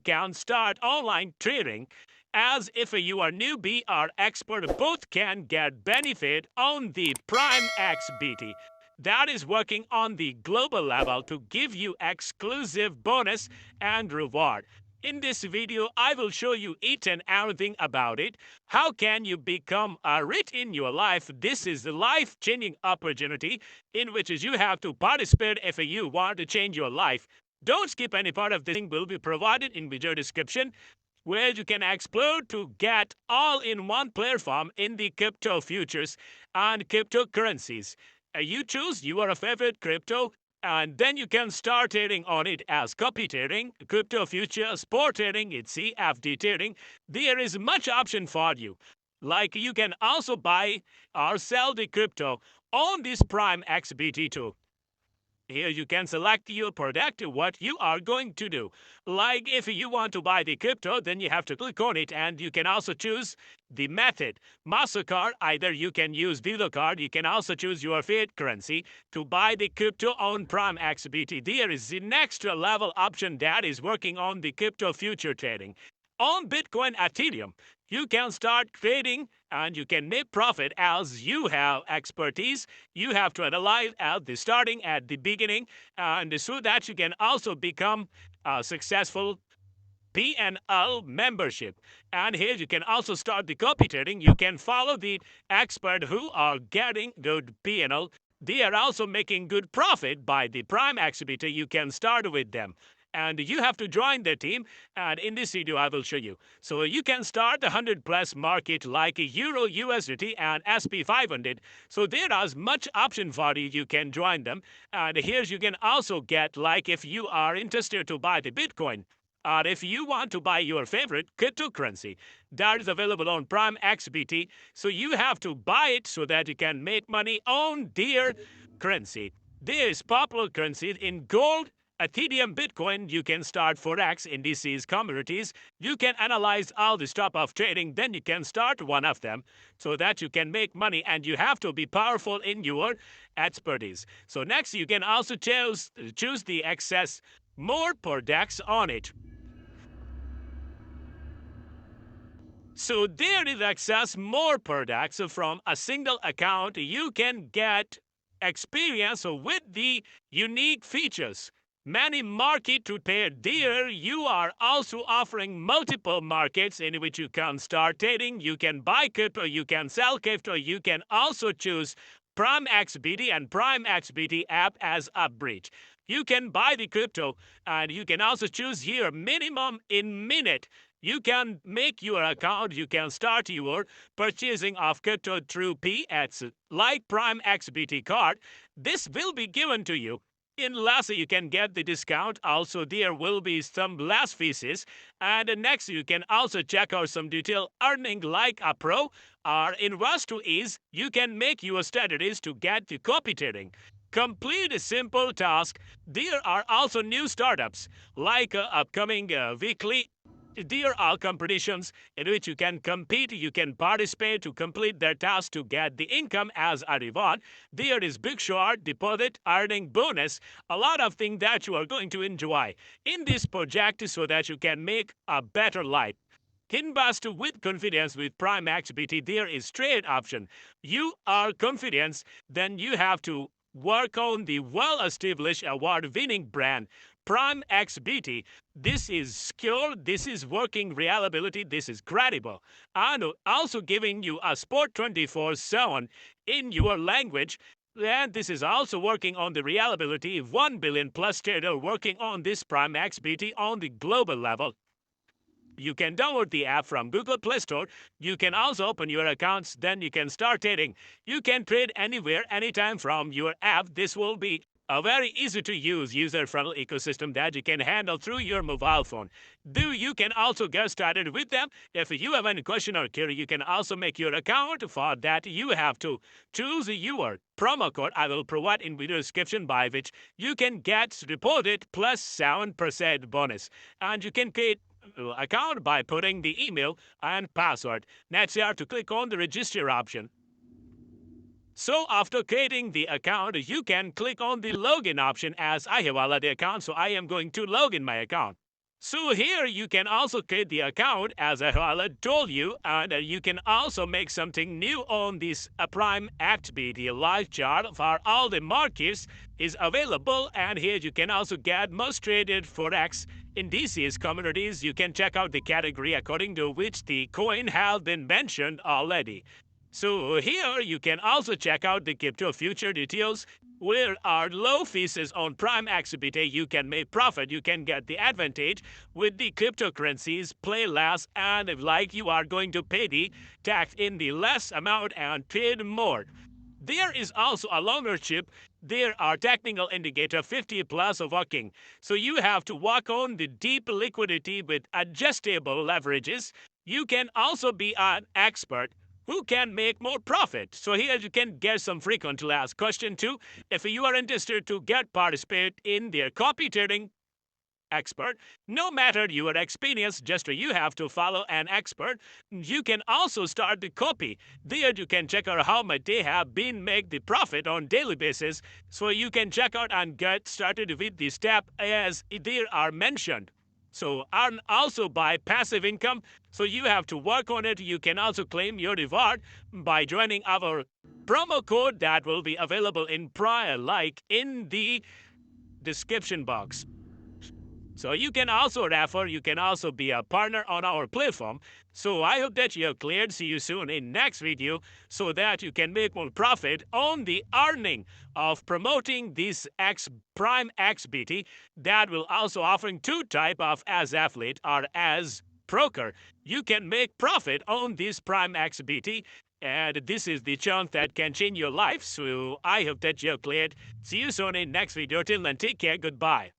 can start online trading. As if you are newbie or expert, both can get benefit on the Prime XBT. That is working on the global level to give you exclusive bonus and reward. In this video, I will show you each and everything about it. How can you become rich in your life? This is a life-changing opportunity in which you have to participate if you want to change your life. Don't skip any part of this. Link will be provided in video description where you can explore to get all in one platform in the crypto futures and cryptocurrencies. You choose your favorite crypto and then you can start trading on it as copy trading, crypto futures, spot trading, it's CFD trading. There is much option for you. Like you can also buy or sell the crypto on this Prime XBT too. Here you can select your product, what you are going to do. Like if you want to buy the crypto, then you have to click on it and you can also choose the method. MasterCard, either you can use Visa card, you can also choose your fiat currency to buy the crypto on Prime XBT. There is the next level option that is working on the crypto future trading. On Bitcoin, Ethereum, you can start trading and you can make profit as you have expertise. You have to analyze at the starting, at the beginning, and so that you can also become a successful P&L membership. And here you can also start the copy trading. You can follow the expert who are getting good P&L. They are also making good profit by the Prime exhibitor. You can start with them and you have to join their team, and in this video I will show you. So you can start a 100 plus market like Euro, USDT and SP500. So there is much option for you. You can join them, and here you can also get, like if you are interested to buy the Bitcoin, or if you want to buy your favorite cryptocurrency that is available on Prime XBT, so you have to buy it so that you can make money on their currency. There is popular currencies in gold, Ethereum, Bitcoin. You can start Forex, indices, commodities. You can analyze all the stuff of trading. Then you can start one of them so that you can make money, and you have to be powerful in your expertise. So next, you can also choose the access more products on it. So there is access more products from a single account. You can get experience with the unique features. Many market to pair. There you are also offering multiple markets in which you can start trading. You can buy crypto, you can sell crypto, you can also choose Prime XBT and Prime XBT app as a bridge. You can buy the crypto and you can also choose here minimum in minute. You can make your account, you can start your purchasing of crypto through PX like Prime XBT card. This will be given to you. In last, you can get the discount. Also, there will be some less fees. And next, you can also check out some detailed earning like a pro or invest to ease. You can make your strategies to get the copy trading. Complete a simple task. There are also new startups like upcoming weekly. There are competitions in which you can compete, you can participate to complete their task to get the income as a reward. There is big short, deposit, earning bonus, a lot of things that you are going to enjoy in this project so that you can make a better life. Invest with confidence with Prime XBT. There is trade option. You are confident, then you have to work on the well-established award-winning brand Prime XBT. This is secure, this is working reliability, this is credible, and also giving you a sport 24/7 in your language. And this is also working on the reliability. 1 billion plus trader working on this Prime XBT on the global level. You can download the app from Google Play Store. You can also open your accounts, then you can start trading. You can trade anywhere, anytime from your app. This will be a very easy to use, user-friendly ecosystem that you can handle through your mobile phone. You can also get started with them. If you have any question or query, you can also make your account. For that, you have to choose your promo code I will provide in video description, by which you can get reported plus 7% bonus. And you can create account by putting the email and password. Next, you have to click on the register option. So after creating the account, you can click on the login option. As I have already account, so I am going to log in my account. So here you can also create the account as I told you, and you can also make something new on this Prime Activity live chart for all the markets is available, and here you can also get most traded forex indices communities. You can check out the category according to which the coin has been mentioned already. So here you can also check out the crypto future details where are low fees on Prime Exhibit. You can make profit, you can get the advantage with the cryptocurrencies, play less, and if like you are going to pay the tax in the less amount and trade more. There is also a ownership. There are technical indicator 50 plus working. So you have to work on the deep liquidity with adjustable leverages. You can also be an expert who can make more profit. So here you can get some frequently asked question too. If you are interested to get participate in their copy trading expert, no matter your experience, just you have to follow an expert. You can also start the copy. There you can check out how much they have been make the profit on daily basis. So you can check out and get started with the step as they are mentioned. So earn also by passive income. So you have to work on it. You can also claim your reward by joining our promo code that will be available in prior, like in the description box. So you can also refer, you can also be a partner on our platform. So I hope that you have cleared. See you soon in next video so that you can make more profit on the earning of promoting this X Prime XBT that will also offering two type of as affiliate or as broker. You can make profit on this Prime XBT and this is the chance that can change your life. So I hope that you have cleared. See you soon in next video. Till then, take care. Goodbye.